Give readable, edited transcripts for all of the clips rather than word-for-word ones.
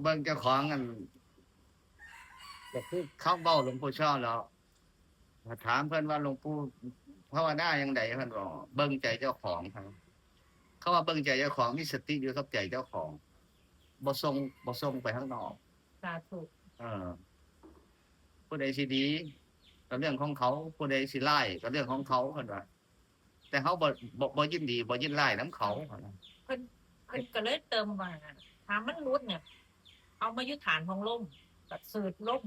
เบิ่งเจ้าของกันก็คือเขาเว้าหลวงปู่ชอบแล้วถามเพิ่นว่าหลวงปู่ภาวนาจังไดเพิ่นบอกเบิ่งใจเจ้าของครับเขาว่าเบิ่งใจเจ้าของมีสติอยู่กับใจเจ้าของบ่ส่งไปข้างนอกสาธุเออผู้ใดสิดีก็เรื่องของเขาผู้ใดสิร้ายก็เรื่องของเขาเพิ่นว่าแต่เขาบ่ยินดีบ่ยินร้ายนำเขาเพิ่นเพิ่นก็เลยเติมว่าถ้ามันรุดเนี่ยเอามาอยู่ฐานของลมก็สืดลม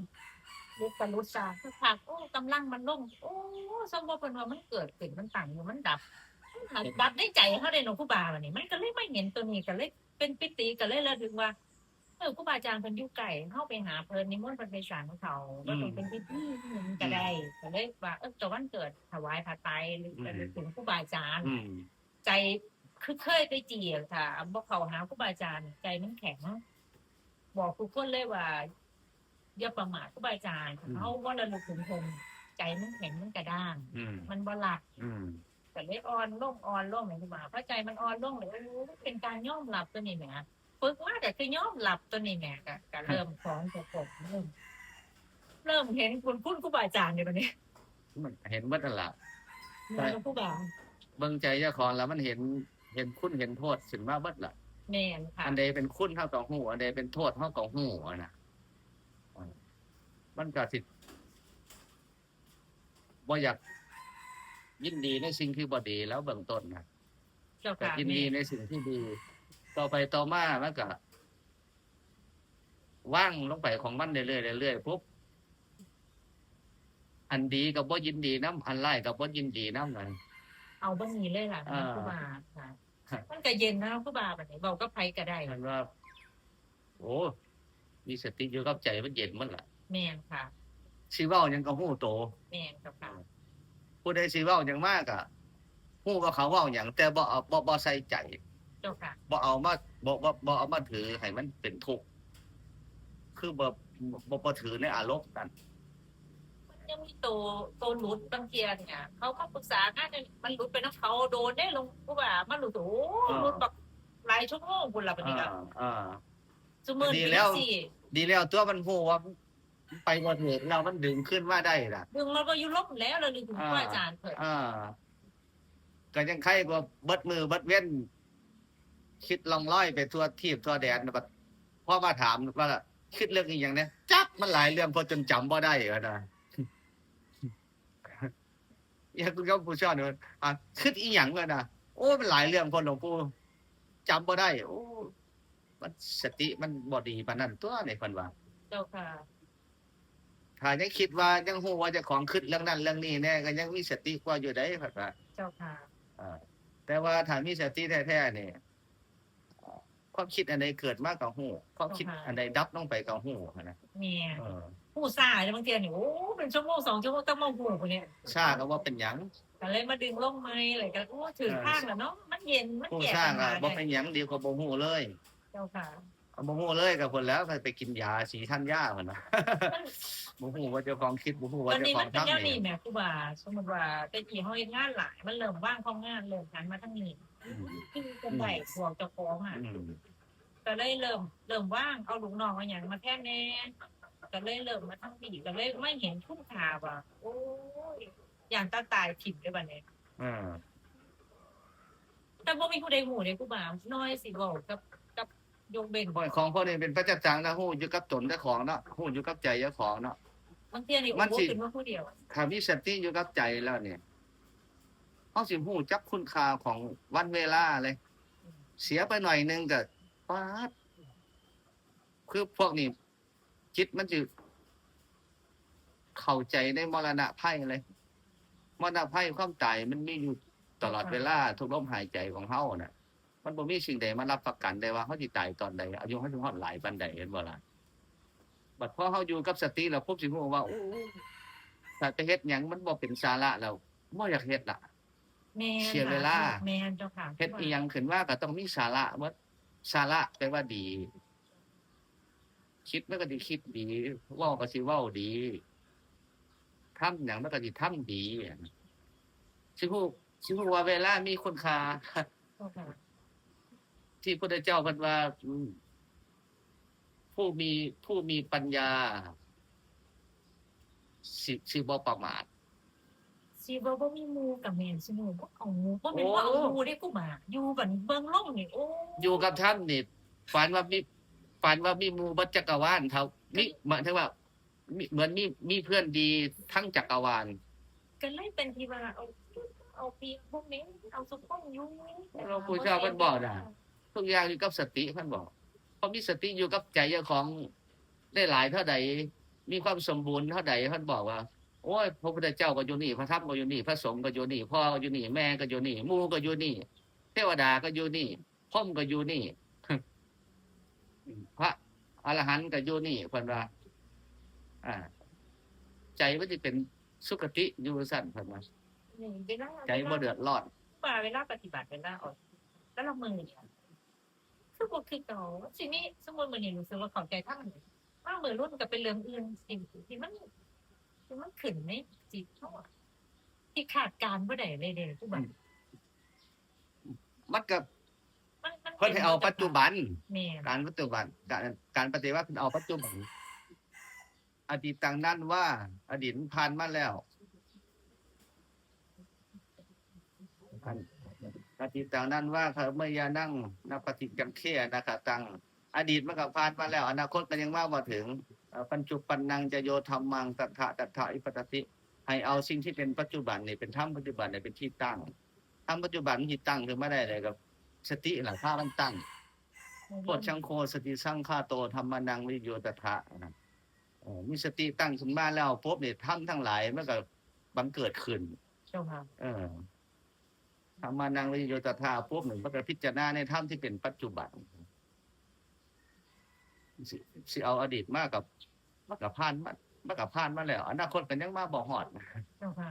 รุดก็รุดซาสักพักโอ้กำลังมันลงโอ้สมบ่เพิ่นว่ามันเกิดขึ้นมันตั้งอยู่มันดับดับในใจเฮาได้เนาะครูบาบัดนี้มันก็เลยมาเห็นตัวนี้ก็เลยเป็นปิติก็เลยระลึกว่าครูบาอาจารย์เพิ่นอยู่ไกลเฮาไปหาเพิ่นนิมนต์เพิ่นไปสร้างเขาบ่ต้องเป็นพิธีมันก็ได้ก็เลยว่าตะวันเกิดถวายผ้าไตรหรือระลึกถึงครูบาอาจารย์ใจคือเคยไปจีบค่ะบ่เข้าหาครูบาอาจารย์ใจมันแข็งบอกทุกคนเลยว่าอย่าประมาทครูบาอาจารย์เฮาบ่ระลึกถึงเพิ่นใจมันแข็งมันกระด้างมันบ่หลับก็เลยอ่อนลงแม่นครูบาเพราะใจมันอ่อนลงเลยเป็นการยอมรับตัวนี้แหมฝึกมาก็คือยอมรับตัวนี้แหมก็เริ่มของจะปกเริ่มเห็นคุณครูบาอาจารย์อยู่บัดนี้มันเห็นเบิดนั่นล่ะแม่นครูบาเบิ่งใจเจ้าของแล้วมันเห็นคุณเห็นโทษขึ้นมาเบิดล่ะแม่นค่ะอันใดเป็นคุณเฮาก็ฮู้อันใดเป็นโทษเฮาก็ฮู้น่ะมันก็สิบ่อยากยินดีในสิ่งที่บ่ดีแล้วเบื้องต้นน่ะเจ้าก็ค่ะยินดีในสิ่งที่ดีต่อไปต่อมามันก็ว่างลงไปของมันเรื่อยๆปุ๊บอันดีก็บ่ยินดีนำอันร้ายก็บ่ยินดีนำนั่นเอาบ่มีเลยล่ะครูบาค่ะมันก็เย็นนะครูบาบัดนี้เว้ากับไผก็ได้มันว่าโอ้มีสติอยู่กับใจมันเย็นมันล่ะแม่นค่ะสิเว้าหยังก็ฮู้โตแม่นเจ้าค่ะผู้ใดสิเว้าหยังมาก็ฮู้ว่าเขาเว้าหยังแต่บ่เอาบ่ใส่ใจเจ้าค่ะบ่เอามาบ่เอามาถือให้มันเป็นทุกข์คือบ่ถือในอารมณ์นั้นมันยังมีหลุดบางเที่ยเนี่ยเขาก็ปรึกษากันมันหลุดไปนำเขาโดนได้ลงครูบามันหลุดโอ้หลุดบักหลายชั่วโมงพุ่นล่ะบัดนี้ก็ซุมื้อนี้จังซี่ดีแล้วตัวมันฮู้ว่าไปบ่ถูกแล้วมันดึงขึ้นมาได้ล่ะดึงเราบ่อยู่ลบแล้วเราลืมครูอาจารย์เพิ่นก็ยังใครกว่าเบิดมือเบิดเว้นคิดล่องลอยไปทั่วทิพย์ทั่วแดนบัดพอมาถามว่าคิดเรื่องอีหยังเนี่ยจักมันหลายเรื่องพอจนจำบ่ได้นะอยากคุณก็ผู้ชอบเนี่ยคิดอีหยังนะโอ้มันหลายเรื่องพอหลวงปู่จำบ่ได้โอ้มันสติมันบ่ดีปานนั้นตัวนี่เพิ่นว่าเจ้าค่ะถ้ายังคิดว่ายังฮู้ว่าเจ้าของคิดเรื่องนั้นเรื่องนี้แน่ก็ยังมีสติกว่าอยู่ได้เพิ่นว่าเจ้าค่ะแต่ว่าถ้ามีสติแท้ๆนี่ความคิดอันใดเกิดมาก็ฮู้ความคิดอันใดดับลงไปก็ฮู้นะแม่ฮู้ซ่าบางเที่ยนี่โอ้เป็นชั่วโมง2ชั่วโมงต้องมาฮู้พุ่นเนี่ยซ่าก็บ่เป็นหยังก็เลยมาดึงลงใหม่แล้วก็โอ้ถึงทางแล้วเนาะมันเย็นมันแก้ปัญหาบ่เป็นหยังดีกว่าบ่ฮู้เลยเจ้าค่ะบ่ฮู้เลยก็เพิ่นแล้วไปกินยาสีทัญญาเพิ่นน่ะบ่ฮู้ว่าเจ้าของคิดบ่ฮู้ว่าเจ้าของทำนี่มันเป็นแนวนี้แหมครูบาสมมุติว่าแต่กี้เฮาเฮ็ดงานหลายมันเริ่มว่างของงานเริ่มหันมาทางนี้คือจังได๋พวกเจ้าของก็เลยเริ่มว่างเอาลูกน้องมาหยังมาแทนแน่ก็เลยเริ่มมาทำดีก็เลยไม่เห็นคุณค่าว่าโอ้ยอย่างตาตายถิ่มเลยบัดนี้แต่บ่มีผู้ใดฮู้เด้ครูบาน้อยสิเว้ากับยกเว้นของพวกนี้เป็นพระจักจังนะฮู้อยู่กับตนเจ้าของเนาะฮู้อยู่กับใจเจ้าของเนาะบางเที่ยนี่โอ้ขึ้นมาผู้เดียวถ้ามีสติอยู่กับใจแล้วเนี่ยเฮาสิฮู้จักคุณค่าของวันเวลาเลยเสียไปหน่อยนึงก็ป๊าดคือพวกนี้จิตมันสิเข้าใจในมรณะภัยเลยมรณะภัยความตายมันมีอยู่ตลอดเวลาทุกลมหายใจของเฮาน่ะมันบ่มีสิ่งใดมารับประกันได้ว่าเฮาสิตายตอนใดอายุเฮาสิฮอดหลายปานใดเห็นบ่ล่ะบัดพอเฮาอยู่กับสติแล้วปุ๊บสิฮู้ว่าโอ้ถ้าไปเฮ็ดหยังมันบ่เป็นสาระแล้วบ่อยากเฮ็ดล่ะแม่นเสียเวลาแม่นเจ้าค่ะเฮ็ดอีหยังขึ้นมาก็ต้องมีสาระหมดสาระแปลว่าดีคิดมันก็สิคิดดีเว้าก็สิเว้าดีทำหยังมันก็สิทำดีสิฮู้ว่าเวลามีคุณค่าที่พระพุทธเจ้าเพิ่นว่าผู้ ผู้มีปัญญาสิบ่ประมาทสิบ่มีหมู่กับแม่นสิหมู่บ่เอาหมู่บ่แม่น โอ้ บ่เอาหมู่เด้กูบ่าอยู่บัดเบิ่งลงนี่โอ้ อยู่กับท่านนี่ฝันว่ามีหมู่บัดจักรวาลเท่ามีหมายถึงว่าเหมือนมีเพื่อนดีทั้งจักรวาล ก็เลยเป็นที่ว่าเอาปีพวกนี้เอาสุขคนอยู่ เราผู้เจ้าเพิ่นบอกน่ะ ทุกอย่างอยู่กับสติเพิ่นบอกพอมีสติอยู่กับใจเจ้าของได้หลายเท่าใดมีความสมบูรณ์เท่าใดเพิ่นบอกว่าโอ้ยพระพุทธเจ้าก็อยู่นี่พระธรรมก็อยู่นี่พระสงฆ์ก็อยู่นี่พ่อก็อยู่นี่แม่ก็อยู่นี่หมู่ก็อยู่นี่เทวดาก็อยู่นี่พรหมก็อยู่นี่ พระอรหันต์ก็อยู่นี่เพิ่นว่าใจมันสิเป็นสุคติอยู่ซั่นเพิ่นว่าใจบ่เดือดร้อน ว่าเวลาปฏิบัติเวลาออกแล้วเรามือเนี่ยคือบ่คือเก่าสินี้สมมุติมื้อนี้รู้สึกว่าเข้าใจทางนี้ว่ามื้อรุ่นก็เป็นเรื่องอื่นสิ่งที่มันขึ้นในจิตเฮาที่ขาดการบ่ได้เลยเด้ทุกบัด มันก็ มัน เพิ่นให้เอาปัจจุบัน แม่น การปัจจุบันการปฏิวัติเอาปัจจุบันอดีตต่างนั้นว่าอดีตผ่านมาแล้วอดีตต่างนั้นว่าเขาเมื่อยานั่งนปฏิกังเขนะคะตังอดีตมันก็ผ่านมาแล้วอนาคตก็ยังว่าบ่ถึงปัจจุบันนังจะโยธรรมังตัทธะอิปัตติให้เอาสิ่งที่เป็นปัจจุบันนี่เป็นธรรมปัจจุบันนี่เป็นที่ตั้งธรรมปัจจุบันที่ตั้งคือไม่ได้เลยกับสติหลักพามันตั้ง โพชฌังโคสติสังฆาโตธรรมนังวิโยตถะนะมีสติตั้งขึ้นมาแล้วปุ๊บเนี่ยธรรมทั้งหลายมันก็บังเกิดขึ้น เจ้าค่ะ ธรรมนังวิโยตถะปุ๊บหนึ่งมันก็พิจารณาในธรรมที่เป็นปัจจุบันสิเอาอดีตมากับผ่านมาแล้วอนาคตก็ยังมาบ่ฮอด เจ้าค่ะ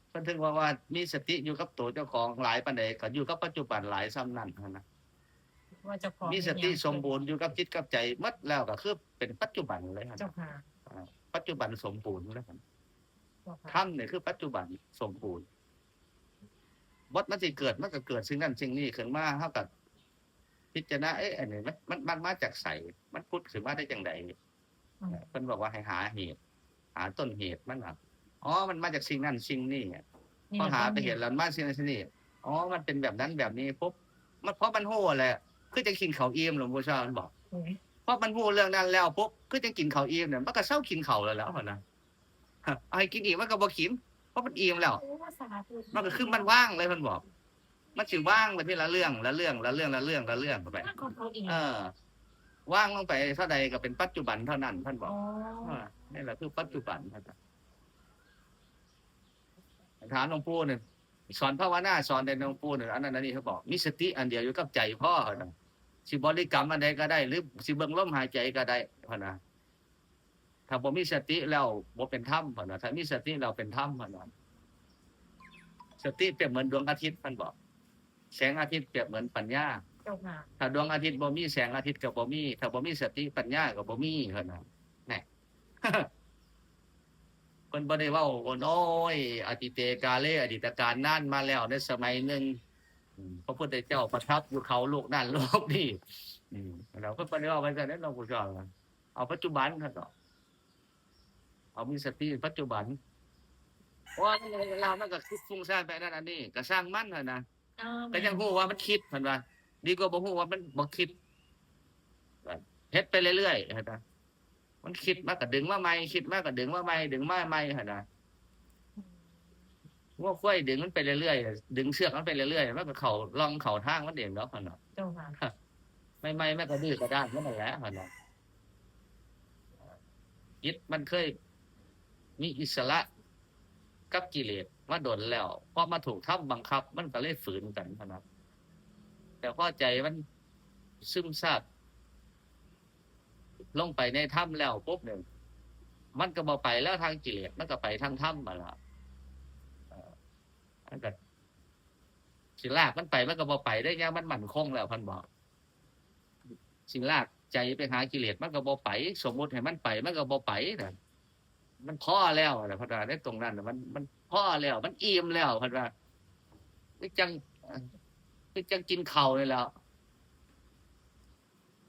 เพิ่นถึงว่ามีสติอยู่กับตัวเจ้าของหลายปานใดก็อยู่กับปัจจุบันหลายซ้ำนั้นนะ ว่าเจ้าของ มีสติสมบูรณ์อยู่กับจิตกับใจหมดแล้วก็คือเป็นปัจจุบันเลยครับ เจ้าค่ะ ปัจจุบันสมบูรณ์แล้วครับ เจ้าค่ะ ธรรมเนี่ยคือปัจจุบันสมบูรณ์บทมันสิเกิดมันก็เกิดสิ่งนั้นสิ่งนี้ขึ้นมาเท่ากับพิจารณาอันนี้มันมาจากไสมันพุทธขึ้นมาได้จังไดเพิ่นบอกว่าให้หาเหตุ หาต้นเหตุมันครับอ๋อมันมาจากสิ่งนั้นสิ่งนี้พอหาไปเห็นแล้วมาสิ่งนั้นสิ่งนี้อ๋อมันเป็นแบบนั้นแบบนี้ปุ๊บมันเพราะมันโหแหละคือจะกินข้าวอิ่มหลวงปู่ชามันบอกเพราะมันพูดเรื่องนั้นแล้วปุ๊บคือจะกินข้าวอิ่มเนี่ยมันก็เศร้ากินข้าวแล้วหั่นนะเอาให้กินอีกมันก็บ่กินเพราะมันอิ่มแล้วมันก็คือมันว่างเลยมันบอกมันสิว่างไปทีละเรื่องละเรื่องละเรื่องละเรื่องละเรื่องไปว่างลงไปเท่าใดก็เป็นปัจจุบันเท่านั้นท่านบอกนี่แหละคือปัจจุบันท่านถามหลวงปู่เนี่ยสอนภาวนาสอนในหลวงปู่เนี่ยอันนั้นอันนี้เขาบอกมีสติอันเดียวอยู่กับใจพ่อนะสิบริกรรมอันใดก็ได้หรือสิเบิ่งลมหายใจก็ได้พ่อนะถ้าบ่มีสติแล้วบ่เป็นธรรมพ่อนะถ้ามีสติเราเป็นธรรมพ่อนะสติเปรียบเหมือนดวงอาทิตย์ท่านบอกแสงอาทิตย์เปรียบเหมือนปัญญาถ้าดวงอาทิตย์บ่มีแสงอาทิตย์ก็บ่มีถ้าบ่มีสติปัญญาก็บ่มีพ่อนะแน่ เพิ่นบ่ได้เว้าโอ้ยอติเตกาเลอดีตการนานมาแล้วในสมัยหนึ่งพระพุทธเจ้าประทับอยู่เขาลูกนั่นโลกนี่เราเพิ่นบ่ได้เว้าไปซั่นนั้นหลวงปู่จ้าเอาปัจจุบันครับเอามีสติปัจจุบันเพราะว่าเวลามันก็คิดฟุ้งซ่านไปนั่นอันนี้ก็สร้างมันน่ะนะก็ยังฮู้ว่ามันคิดเพิ่นว่าดีกว่าบ่ฮู้ว่ามันบ่คิดเฮ็ดไปเรื่อยๆนะมันคิดมาก็ดึงมาใหม่คิดมาก็ดึงมาใหม่ดึงมาใหม่หั่นน่ะว่าค่อยดึงมันไปเรื่อยๆดึงเชือกมันไปเรื่อยๆมันก็เข้าล่องเข้าทางมันเองเนาะหั่นน่ะเจ้าค่ะ ไม่แม่ก็ดื้อกระด้างมันนั่นแหละหั่นน่ะจิตมันเคยมีอิสระกับกิเลสมาดนแล้วพอมาถูกธรรมบังคับมันก็เลยฝืนกันหั่นน่ะแต่พอใจมันซึมซาบลงไปในถ้ำแล้วปุ๊บเนี่ยมันก็บ่ไปแล้วทางกิเลสมันก็ไปทางถ้ำมาแล้วมันก็สิลากมันไปมันก็บ่ไปได้ยังมันมั่นคงแล้วพันบอกสิลากใจไปหากิเลสมันก็บ่ไปสมมุติให้มันไปมันก็บ่ไปน่ะมันพอแล้วน่ะพันว่าได้ตรงนั้นน่ะมันพอแล้วมันอิ่มแล้วพันว่าคือจังกินข้าวนี่แล้ว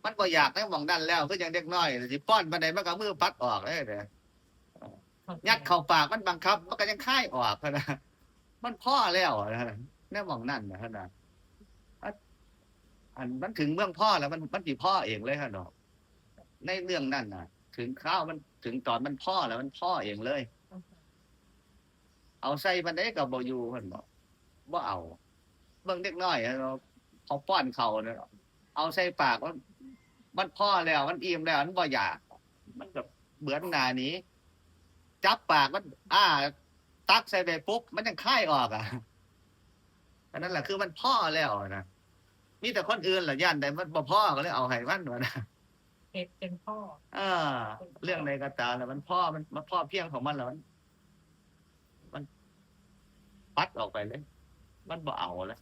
มันบ่อยากได้หม่องนั้นแล้วคือจังเด็กน้อยสิป้อนปานใดมันก็เอามือปัดออกเลยเด้ยัดเข้าปากมันบังคับ มันก็ยังคายออกหั่นน่ะมันพอแล้วนะในหม่องนั้นน่ะหั่นน่ะอันมันถึงเมืองพ่อแล้วมันสิพ่อเองเลยหั่นดอกในเรื่องนั้นน่ะ ถึงคราวมันถึงตอนมันพ่อแล้วมันพ่อเองเลย เอาใส่ปานใดก็บ่อยู่เพิ่นบอกบ่เอาเบิ่งเด็กน้อยเขาป้อนเขาเนี่ยเอาใส่ปากมันพอแล้วมันอิ่มแล้วมันบ่อยากมันก็เบือนหน้าหนีจับปากมันตักใส่ไปปุ๊บมันยังคายออกอันนั้นแหละคือมันพ่อแล้วนะมีแต่คนอื่นล่ะย่านใดมันบ่พ่อก็เลยเอาให้มันว่านะ เฮ็ดเป็นพ่อ เออเรื่องใดก็ตามแล้วมันพ่อมันพ่อเพียงของมันแล้วมันปัดออกไปเลย มันบ่เอาแล้ว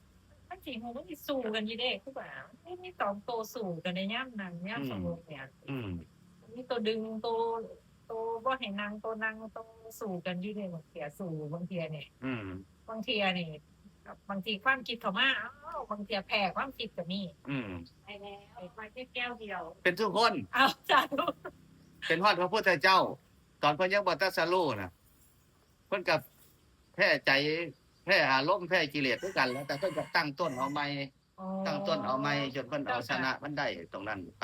มันสิฮู้มันสิสู้กันอยู่เด้คือว่ามีตองโตสู้กันในยามนั้นยามสงบเนี่ย อืม มีตัวดึงตัวบ่ให้นั่งตัวนั่งต้องสู้กันอยู่เด้บางเที่ยสู้บางเที่ยเนี่ย อืม บางเที่ยนี่บางทีความคิดเข้ามาอ้าวบางเที่ยแพ้ความคิดก็มี อืม ไปแล้วไปแค่แก้วเดียว เป็นทุกคน อ้าวจ้า เป็นฮอดพระพุทธเจ้า ตอนเพิ่นยังบ่ตรัสรู้น่ะเพิ่นก็แพ้ใจแพ้อารมณ์แพ้กิเลสคือกันแล้วแต่เพิ่นก็ตั้งต้นเอาใหม่จนเพิ่นเอาชนะมันได้ตรงนั้นไป